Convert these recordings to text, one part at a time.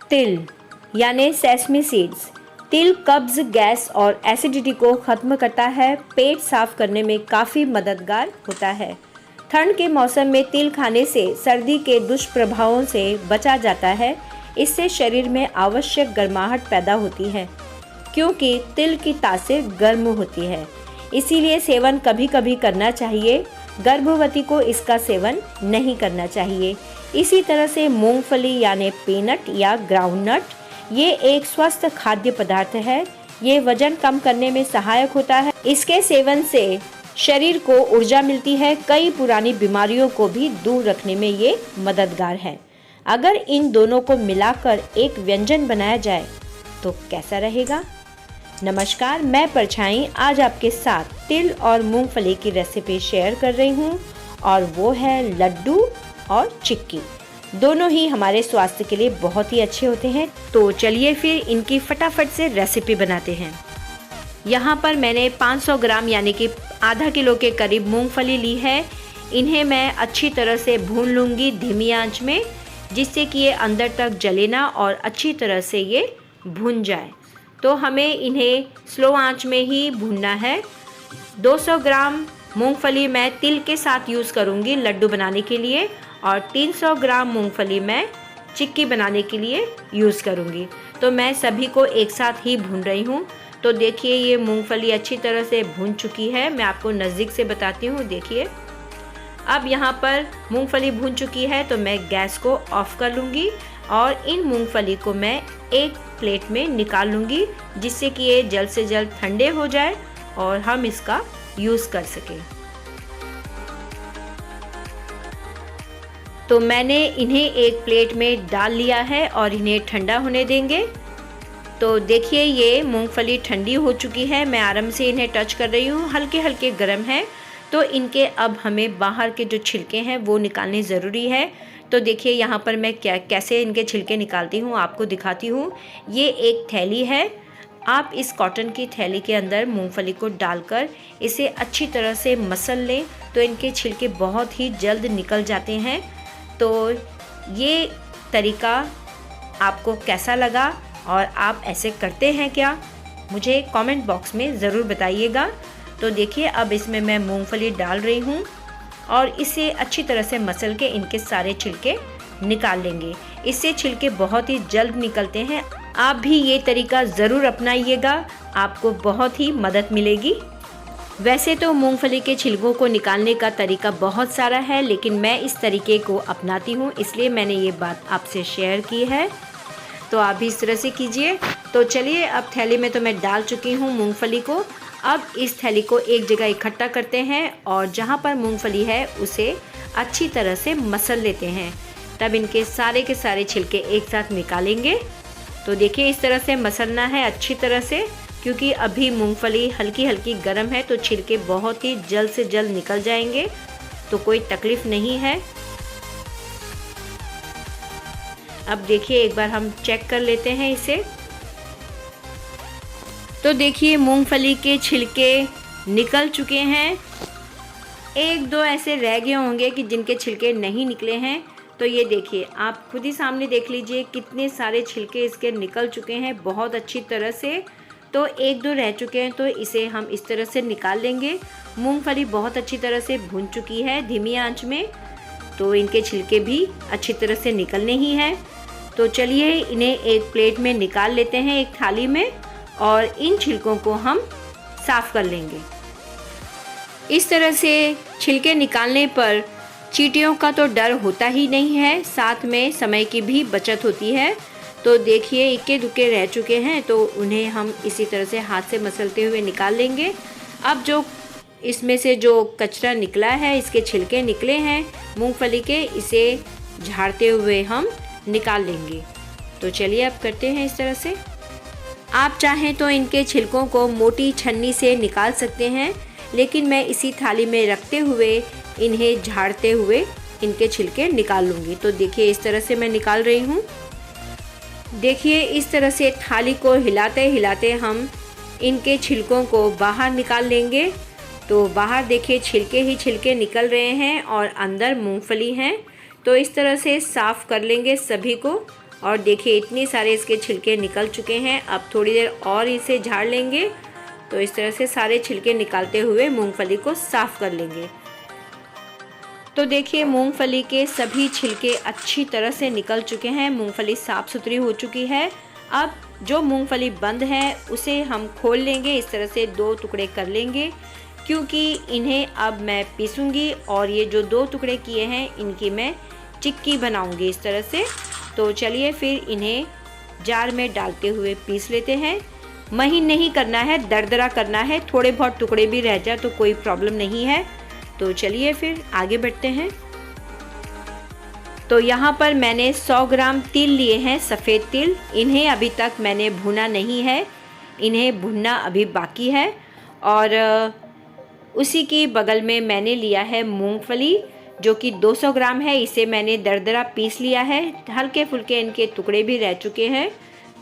तिल यानी sesame seeds. तिल कब्ज, गैस और एसिडिटी को ख़त्म करता है। पेट साफ करने में काफ़ी मददगार होता है। ठंड के मौसम में तिल खाने से सर्दी के दुष्प्रभावों से बचा जाता है। इससे शरीर में आवश्यक गर्माहट पैदा होती है, क्योंकि तिल की तासीर गर्म होती है। इसीलिए सेवन कभी कभी करना चाहिए। गर्भवती को इसका सेवन नहीं करना चाहिए। इसी तरह से मूंगफली यानी पीनट या ग्राउंडनट, ये एक स्वस्थ खाद्य पदार्थ है। ये वजन कम करने में सहायक होता है। इसके सेवन से शरीर को ऊर्जा मिलती है। कई पुरानी बीमारियों को भी दूर रखने में ये मददगार है। अगर इन दोनों को मिलाकर एक व्यंजन बनाया जाए तो कैसा रहेगा? नमस्कार, मैं परछाई आज आपके साथ तिल और मूंगफली की रेसिपी शेयर कर रही हूँ, और वो है लड्डू और चिक्की। दोनों ही हमारे स्वास्थ्य के लिए बहुत ही अच्छे होते हैं। तो चलिए फिर इनकी फटाफट से रेसिपी बनाते हैं। यहाँ पर मैंने 500 ग्राम यानी कि आधा किलो के करीब मूंगफली ली है। इन्हें मैं अच्छी तरह से भून लूँगी धीमी आंच में, जिससे कि ये अंदर तक जले ना और अच्छी तरह से ये भुन जाए। तो हमें इन्हें स्लो आंच में ही भूनना है। 200 ग्राम मूंगफली मैं तिल के साथ यूज़ करूँगी लड्डू बनाने के लिए, और 300 ग्राम मूंगफली मैं चिक्की बनाने के लिए यूज़ करूँगी। तो मैं सभी को एक साथ ही भून रही हूँ। तो देखिए ये मूंगफली अच्छी तरह से भून चुकी है। मैं आपको नज़दीक से बताती हूँ, देखिए। अब यहाँ पर मूंगफली भून चुकी है, तो मैं गैस को ऑफ कर लूँगी और इन मूंगफली को मैं एक प्लेट में निकाल लूँगी, जिससे कि ये जल्द से जल्द ठंडे हो जाए और हम इसका यूज़ कर सकें। तो मैंने इन्हें एक प्लेट में डाल लिया है और इन्हें ठंडा होने देंगे। तो देखिए ये मूंगफली ठंडी हो चुकी है। मैं आराम से इन्हें टच कर रही हूँ, हल्के हल्के गर्म है। तो इनके अब हमें बाहर के जो छिलके हैं वो निकालने ज़रूरी है। तो देखिए यहाँ पर मैं कैसे इनके छिलके निकालती हूँ आपको दिखाती हूँ। ये एक थैली है। आप इस कॉटन की थैली के अंदर मूंगफली को डालकर इसे अच्छी तरह से मसल लें, तो इनके छिलके बहुत ही जल्द निकल जाते हैं। तो ये तरीका आपको कैसा लगा और आप ऐसे करते हैं क्या, मुझे कमेंट बॉक्स में ज़रूर बताइएगा। तो देखिए अब इसमें मैं मूंगफली डाल रही हूँ और इसे अच्छी तरह से मसल के इनके सारे छिलके निकाल लेंगे। इससे छिलके बहुत ही जल्द निकलते हैं। आप भी ये तरीका ज़रूर अपनाइएगा, आपको बहुत ही मदद मिलेगी। वैसे तो मूंगफली के छिलकों को निकालने का तरीका बहुत सारा है, लेकिन मैं इस तरीके को अपनाती हूँ, इसलिए मैंने ये बात आपसे शेयर की है। तो आप भी इस तरह से कीजिए। तो चलिए अब थैली में तो मैं डाल चुकी हूँ मूंगफली को। अब इस थैली को एक जगह इकट्ठा करते हैं और जहाँ पर मूंगफली है उसे अच्छी तरह से मसल लेते हैं। तब इनके सारे के सारे छिलके एक साथ निकालेंगे। तो देखिए इस तरह से मसलना है अच्छी तरह से, क्योंकि अभी मूंगफली हल्की हल्की गर्म है, तो छिलके बहुत ही जल्द से जल्द निकल जाएंगे। तो कोई तकलीफ़ नहीं है। अब देखिए एक बार हम चेक कर लेते हैं इसे। तो देखिए मूंगफली के छिलके निकल चुके हैं। एक दो ऐसे रह गए होंगे कि जिनके छिलके नहीं निकले हैं। तो ये देखिए आप खुद ही सामने देख लीजिए कितने सारे छिलके इसके निकल चुके हैं बहुत अच्छी तरह से। तो एक दो रह चुके हैं, तो इसे हम इस तरह से निकाल लेंगे। मूंगफली बहुत अच्छी तरह से भून चुकी है धीमी आंच में, तो इनके छिलके भी अच्छी तरह से निकलने ही हैं। तो चलिए इन्हें एक प्लेट में निकाल लेते हैं, एक थाली में, और इन छिलकों को हम साफ़ कर लेंगे। इस तरह से छिलके निकालने पर चींटियों का तो डर होता ही नहीं है, साथ में समय की भी बचत होती है। तो देखिए इक्के दुक्के रह चुके हैं, तो उन्हें हम इसी तरह से हाथ से मसलते हुए निकाल लेंगे। अब जो इसमें से जो कचरा निकला है, इसके छिलके निकले हैं मूंगफली के, इसे झाड़ते हुए हम निकाल लेंगे। तो चलिए अब करते हैं इस तरह से। आप चाहें तो इनके छिलकों को मोटी छन्नी से निकाल सकते हैं, लेकिन मैं इसी थाली में रखते हुए इन्हें झाड़ते हुए इनके छिलके निकाल लूँगी। तो देखिए इस तरह से मैं निकाल रही हूँ। देखिए इस तरह से थाली को हिलाते हिलाते हम इनके छिलकों को बाहर निकाल लेंगे। तो बाहर देखिए छिलके ही छिलके निकल रहे हैं और अंदर मूंगफली हैं। तो इस तरह से साफ़ कर लेंगे सभी को और देखिए इतने सारे इसके छिलके निकल चुके हैं। अब थोड़ी देर और इसे झाड़ लेंगे। तो इस तरह से सारे छिलके निकालते हुए मूंगफली को साफ़ कर लेंगे। तो देखिए मूंगफली के सभी छिलके अच्छी तरह से निकल चुके हैं। मूंगफली साफ़ सुथरी हो चुकी है। अब जो मूंगफली बंद है उसे हम खोल लेंगे। इस तरह से 2 टुकड़े कर लेंगे, क्योंकि इन्हें अब मैं पीसूँगी और ये जो 2 टुकड़े किए हैं इनकी मैं चिक्की बनाऊँगी इस तरह से। तो चलिए फिर इन्हें जार में डालते हुए पीस लेते हैं। महीन नहीं करना है, दरदरा करना है। थोड़े बहुत टुकड़े भी रह जाए तो कोई प्रॉब्लम नहीं है। तो चलिए फिर आगे बढ़ते हैं। तो यहाँ पर मैंने 100 ग्राम तिल लिए हैं, सफ़ेद तिल। इन्हें अभी तक मैंने भुना नहीं है, इन्हें भुनना अभी बाकी है। और उसी की बगल में मैंने लिया है मूंगफली, जो कि 200 ग्राम है। इसे मैंने दरदरा पीस लिया है। हल्के फुल्के इनके टुकड़े भी रह चुके हैं,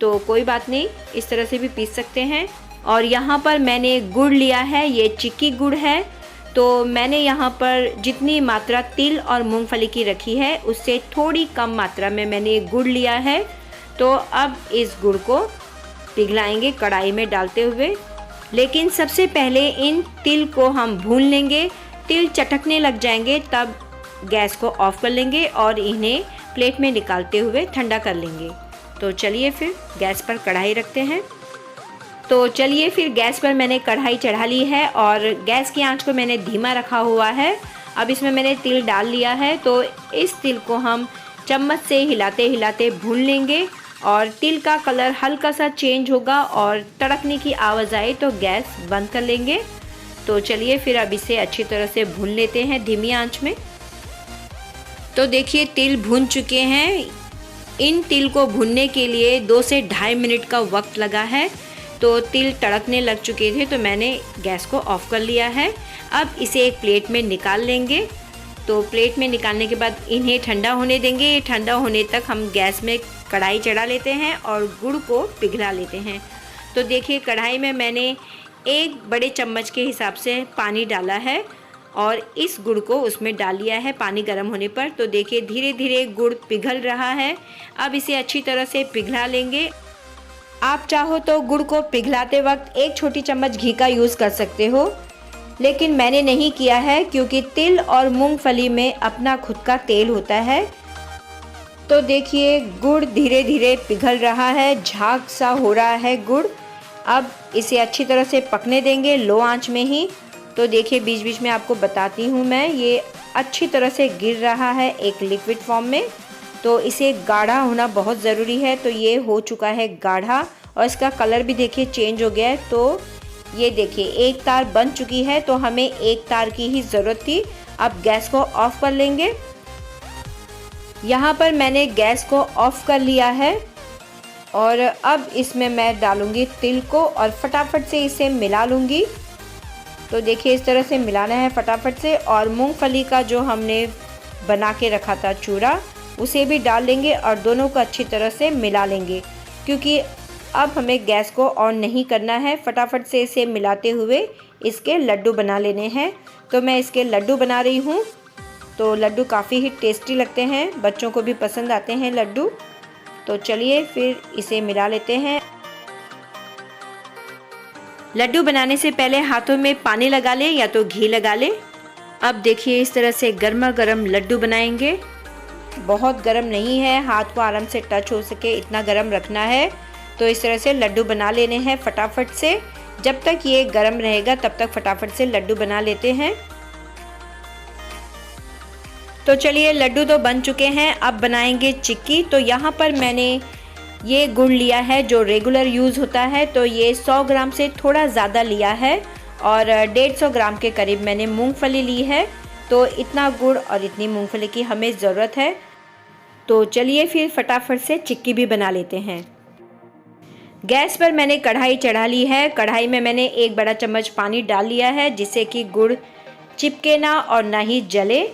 तो कोई बात नहीं, इस तरह से भी पीस सकते हैं। और यहाँ पर मैंने गुड़ लिया है, ये चिक्की गुड़ है। तो मैंने यहाँ पर जितनी मात्रा तिल और मूंगफली की रखी है उससे थोड़ी कम मात्रा में मैंने गुड़ लिया है। तो अब इस गुड़ को पिघलाएंगे कढ़ाई में डालते हुए। लेकिन सबसे पहले इन तिल को हम भून लेंगे। तिल चटकने लग जाएंगे तब गैस को ऑफ कर लेंगे और इन्हें प्लेट में निकालते हुए ठंडा कर लेंगे। तो चलिए फिर गैस पर कढ़ाई रखते हैं। तो चलिए फिर गैस पर मैंने कढ़ाई चढ़ा ली है और गैस की आंच को मैंने धीमा रखा हुआ है। अब इसमें मैंने तिल डाल लिया है। तो इस तिल को हम चम्मच से हिलाते हिलाते भून लेंगे और तिल का कलर हल्का सा चेंज होगा और तड़कने की आवाज़ आए तो गैस बंद कर लेंगे। तो चलिए फिर अब इसे अच्छी तरह से भून लेते हैं धीमी आंच में। तो देखिए तिल भून चुके हैं। इन तिल को भूनने के लिए 2 से 2.5 मिनट का वक्त लगा है। तो तिल तड़कने लग चुके थे तो मैंने गैस को ऑफ कर लिया है। अब इसे एक प्लेट में निकाल लेंगे। तो प्लेट में निकालने के बाद इन्हें ठंडा होने देंगे। ठंडा होने तक हम गैस में कढ़ाई चढ़ा लेते हैं और गुड़ को पिघला लेते हैं। तो देखिए कढ़ाई में मैंने 1 बड़े चम्मच के हिसाब से पानी डाला है और इस गुड़ को उसमें डाल लिया है पानी गर्म होने पर। तो देखिए धीरे धीरे गुड़ पिघल रहा है। अब इसे अच्छी तरह से पिघला लेंगे। आप चाहो तो गुड़ को पिघलाते वक्त 1 छोटी चम्मच घी का यूज़ कर सकते हो, लेकिन मैंने नहीं किया है क्योंकि तिल और मूंगफली में अपना खुद का तेल होता है। तो देखिए गुड़ धीरे धीरे पिघल रहा है, झाग सा हो रहा है गुड़। अब इसे अच्छी तरह से पकने देंगे लो आंच में ही। तो देखिए बीच बीच में आपको बताती हूँ मैं, ये अच्छी तरह से गिर रहा है एक लिक्विड फॉर्म में। तो इसे गाढ़ा होना बहुत ज़रूरी है। तो ये हो चुका है गाढ़ा और इसका कलर भी देखिए चेंज हो गया है। तो ये देखिए 1 तार बन चुकी है। तो हमें 1 तार की ही ज़रूरत थी। अब गैस को ऑफ कर लेंगे। यहाँ पर मैंने गैस को ऑफ कर लिया है और अब इसमें मैं डालूँगी तिल को और फटाफट से इसे मिला लूँगी। तो देखिए इस तरह से मिलाना है फटाफट से। और मूंगफली का जो हमने बना के रखा था चूरा, उसे भी डाल लेंगे और दोनों को अच्छी तरह से मिला लेंगे, क्योंकि अब हमें गैस को ऑन नहीं करना है। फटाफट से इसे मिलाते हुए इसके लड्डू बना लेने हैं। तो मैं इसके लड्डू बना रही हूँ। तो लड्डू काफ़ी ही टेस्टी लगते हैं, बच्चों को भी पसंद आते हैं लड्डू। तो चलिए फिर इसे मिला लेते हैं। लड्डू बनाने से पहले हाथों में पानी लगा ले या तो घी लगा ले। अब देखिए इस तरह से गर्मा गर्म लड्डू बनाएंगे। बहुत गर्म नहीं है, हाथ को आराम से टच हो सके इतना गर्म रखना है। तो इस तरह से लड्डू बना लेने हैं फटाफट से। जब तक ये गर्म रहेगा तब तक फटाफट से लड्डू बना लेते हैं। तो चलिए लड्डू तो बन चुके हैं, अब बनाएंगे चिक्की। तो यहाँ पर मैंने ये गुड़ लिया है जो रेगुलर यूज़ होता है। तो ये 100 ग्राम से थोड़ा ज़्यादा लिया है और 150 ग्राम के करीब मैंने मूंगफली ली है। तो इतना गुड़ और इतनी मूंगफली की हमें ज़रूरत है। तो चलिए फिर फटाफट से चिक्की भी बना लेते हैं। गैस पर मैंने कढ़ाई चढ़ा ली है। कढ़ाई में मैंने 1 बड़ा चम्मच पानी डाल लिया है, जिससे कि गुड़ चिपके ना और ना ही जले।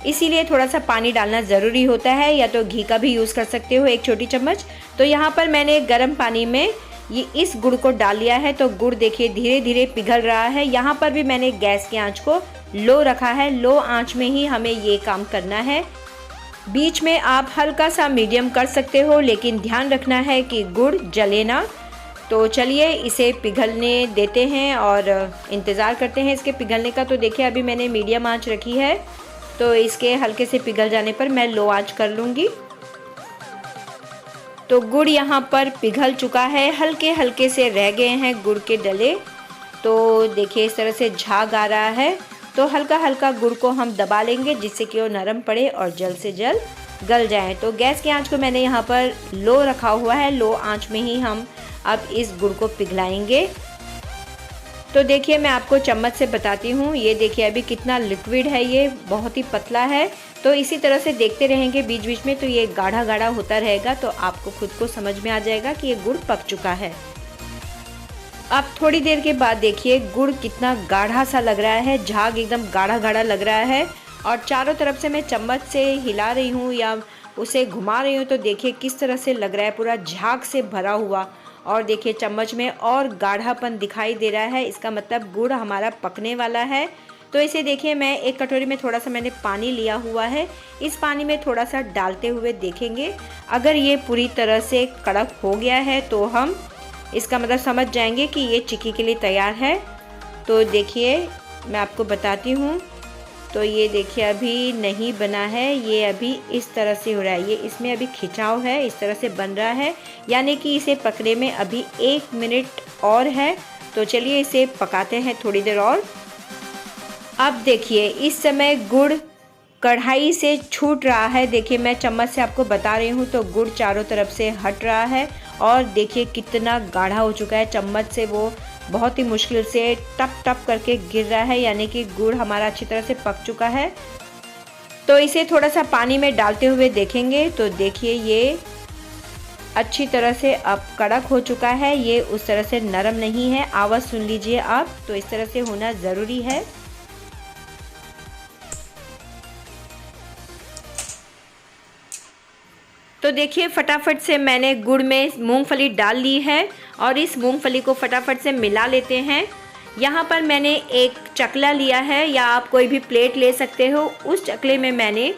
इसीलिए थोड़ा सा पानी डालना ज़रूरी होता है, या तो घी का भी यूज़ कर सकते हो 1 छोटी चम्मच। तो यहाँ पर मैंने गर्म पानी में ये इस गुड़ को डाल लिया है। तो गुड़ देखिए धीरे धीरे पिघल रहा है। यहाँ पर भी मैंने गैस की आंच को लो रखा है। लो आंच में ही हमें ये काम करना है। बीच में आप हल्का सा मीडियम कर सकते हो, लेकिन ध्यान रखना है कि गुड़ जले ना। तो चलिए इसे पिघलने देते हैं और इंतज़ार करते हैं इसके पिघलने का। तो देखिए अभी मैंने मीडियम आंच रखी है, तो इसके हल्के से पिघल जाने पर मैं लो आंच कर लूँगी। तो गुड़ यहाँ पर पिघल चुका है, हल्के हल्के से रह गए हैं गुड़ के डले। तो देखिए इस तरह से झाग आ रहा है। तो हल्का हल्का गुड़ को हम दबा लेंगे जिससे कि वो नरम पड़े और जल्द से जल्द गल जाए। तो गैस की आंच को मैंने यहाँ पर लो रखा हुआ है, लो आंच में ही हम अब इस गुड़ को पिघलाएंगे। तो देखिए मैं आपको चम्मच से बताती हूँ, ये देखिए अभी कितना लिक्विड है, ये बहुत ही पतला है। तो इसी तरह से देखते रहेंगे बीच बीच में, तो ये गाढ़ा गाढ़ा होता रहेगा, तो आपको खुद को समझ में आ जाएगा कि ये गुड़ पक चुका है। अब थोड़ी देर के बाद देखिए गुड़ कितना गाढ़ा सा लग रहा है, झाग एकदम गाढ़ा गाढ़ा लग रहा है। और चारों तरफ से मैं चम्मच से हिला रही हूँ या उसे घुमा रही हूँ, तो देखिए किस तरह से लग रहा है, पूरा झाग से भरा हुआ। और देखिए चम्मच में और गाढ़ापन दिखाई दे रहा है, इसका मतलब गुड़ हमारा पकने वाला है। तो इसे देखिए मैं एक कटोरी में थोड़ा सा मैंने पानी लिया हुआ है, इस पानी में थोड़ा सा डालते हुए देखेंगे। अगर ये पूरी तरह से कड़क हो गया है तो हम इसका मतलब समझ जाएंगे कि ये चिक्की के लिए तैयार है। तो देखिए मैं आपको बताती हूँ, तो ये देखिए अभी नहीं बना है, ये अभी इस तरह से हो रहा है, ये इसमें अभी खिंचाव है, इस तरह से बन रहा है, यानी कि इसे पकने में अभी 1 मिनट और है। तो चलिए इसे पकाते हैं थोड़ी देर और। अब देखिए इस समय गुड़ कढ़ाई से छूट रहा है, देखिए मैं चम्मच से आपको बता रही हूँ, तो गुड़ चारों तरफ से हट रहा है और देखिए कितना गाढ़ा हो चुका है। चम्मच से वो बहुत ही मुश्किल से टप टप करके गिर रहा है, यानी कि गुड़ हमारा अच्छी तरह से पक चुका है। तो इसे थोड़ा सा पानी में डालते हुए देखेंगे, तो देखिए ये अच्छी तरह से अब कड़क हो चुका है, ये उस तरह से नरम नहीं है। आवाज़ सुन लीजिए आप, तो इस तरह से होना ज़रूरी है। तो देखिए फटाफट से मैंने गुड़ में मूंगफली डाल ली है और इस मूंगफली को फटाफट से मिला लेते हैं। यहाँ पर मैंने एक चकला लिया है या आप कोई भी प्लेट ले सकते हो, उस चकले में मैंने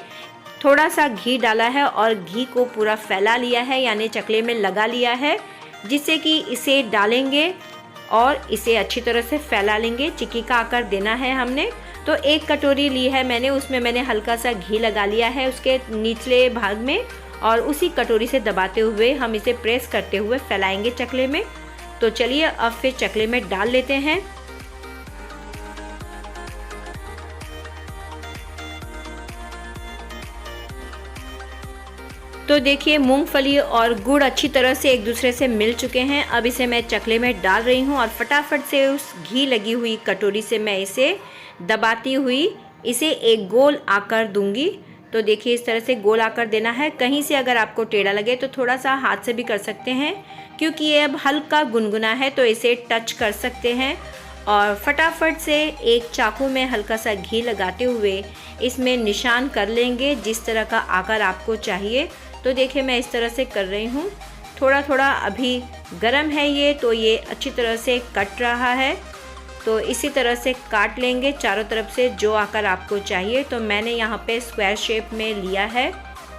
थोड़ा सा घी डाला है और घी को पूरा फैला लिया है, यानी चकले में लगा लिया है, जिससे कि इसे डालेंगे और इसे अच्छी तरह से फैला लेंगे। चिक्की का आकार देना है हमने। तो एक कटोरी ली है मैंने, उसमें मैंने हल्का सा घी लगा लिया है उसके निचले भाग में, और उसी कटोरी से दबाते हुए हम इसे प्रेस करते हुए फैलाएंगे चकले में। तो चलिए अब फिर चकले में डाल लेते हैं। तो देखिए मूंगफली और गुड़ अच्छी तरह से एक दूसरे से मिल चुके हैं। अब इसे मैं चकले में डाल रही हूँ और फटाफट से उस घी लगी हुई कटोरी से मैं इसे दबाती हुई इसे एक गोल आकार दूंगी। तो देखिए इस तरह से गोल आकार देना है। कहीं से अगर आपको टेढ़ा लगे तो थोड़ा सा हाथ से भी कर सकते हैं, क्योंकि ये अब हल्का गुनगुना है तो इसे टच कर सकते हैं। और फटाफट से एक चाकू में हल्का सा घी लगाते हुए इसमें निशान कर लेंगे जिस तरह का आकार आपको चाहिए। तो देखिए मैं इस तरह से कर रही हूँ। थोड़ा थोड़ा अभी गरम है ये, तो ये अच्छी तरह से कट रहा है। तो इसी तरह से काट लेंगे चारों तरफ से जो आकार आपको चाहिए। तो मैंने यहाँ पे स्क्वायर शेप में लिया है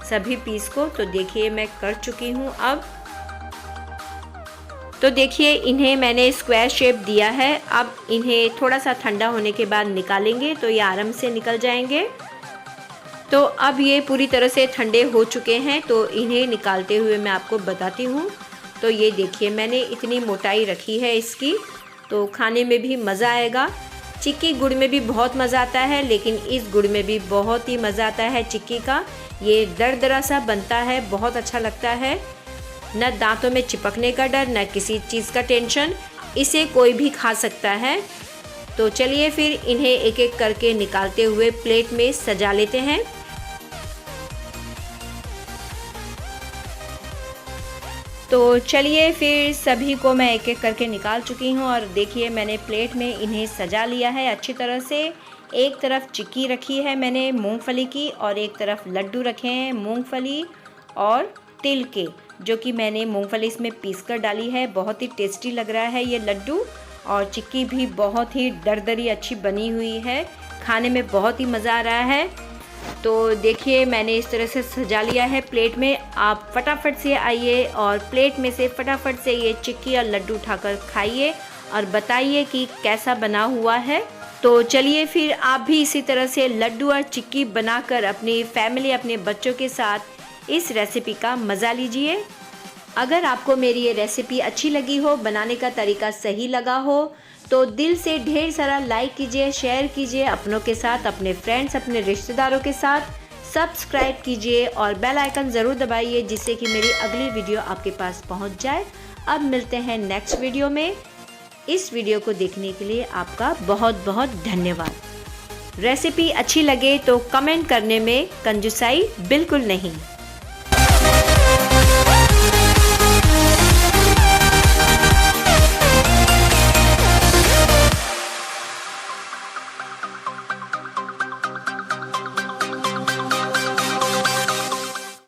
सभी पीस को। तो देखिए मैं कर चुकी हूँ अब। तो देखिए इन्हें मैंने स्क्वायर शेप दिया है। अब इन्हें थोड़ा सा ठंडा होने के बाद निकालेंगे तो ये आराम से निकल जाएंगे। तो अब ये पूरी तरह से ठंडे हो चुके हैं, तो इन्हें निकालते हुए मैं आपको बताती हूँ। तो ये देखिए मैंने इतनी मोटाई रखी है इसकी, तो खाने में भी मज़ा आएगा। चिक्की गुड़ में भी बहुत मज़ा आता है, लेकिन इस गुड़ में भी बहुत ही मज़ा आता है चिक्की का। ये दरदरा सा बनता है, बहुत अच्छा लगता है। न दांतों में चिपकने का डर, न किसी चीज़ का टेंशन। इसे कोई भी खा सकता है। तो चलिए फिर इन्हें एक एक करके निकालते हुए प्लेट में सजा लेते हैं। तो चलिए फिर सभी को मैं एक एक करके निकाल चुकी हूँ और देखिए मैंने प्लेट में इन्हें सजा लिया है अच्छी तरह से। एक तरफ चिक्की रखी है मैंने मूंगफली की और एक तरफ लड्डू रखे हैं मूंगफली और तिल के, जो कि मैंने मूंगफली इसमें पीस कर डाली है। बहुत ही टेस्टी लग रहा है ये लड्डू, और चिक्की भी बहुत ही दरदरी अच्छी बनी हुई है, खाने में बहुत ही मज़ा आ रहा है। तो देखिए मैंने इस तरह से सजा लिया है प्लेट में। आप फटाफट से आइए और प्लेट में से फटाफट से ये चिक्की और लड्डू उठाकर खाइए और बताइए कि कैसा बना हुआ है। तो चलिए फिर आप भी इसी तरह से लड्डू और चिक्की बनाकर अपनी फैमिली, अपने बच्चों के साथ इस रेसिपी का मज़ा लीजिए। अगर आपको मेरी ये रेसिपी अच्छी लगी हो, बनाने का तरीका सही लगा हो, तो दिल से ढेर सारा लाइक कीजिए, शेयर कीजिए अपनों के साथ, अपने फ्रेंड्स, अपने रिश्तेदारों के साथ। सब्सक्राइब कीजिए और बेल आइकन ज़रूर दबाइए जिससे कि मेरी अगली वीडियो आपके पास पहुंच जाए। अब मिलते हैं नेक्स्ट वीडियो में। इस वीडियो को देखने के लिए आपका बहुत बहुत धन्यवाद। रेसिपी अच्छी लगे तो कमेंट करने में कंजूसाई बिल्कुल नहीं।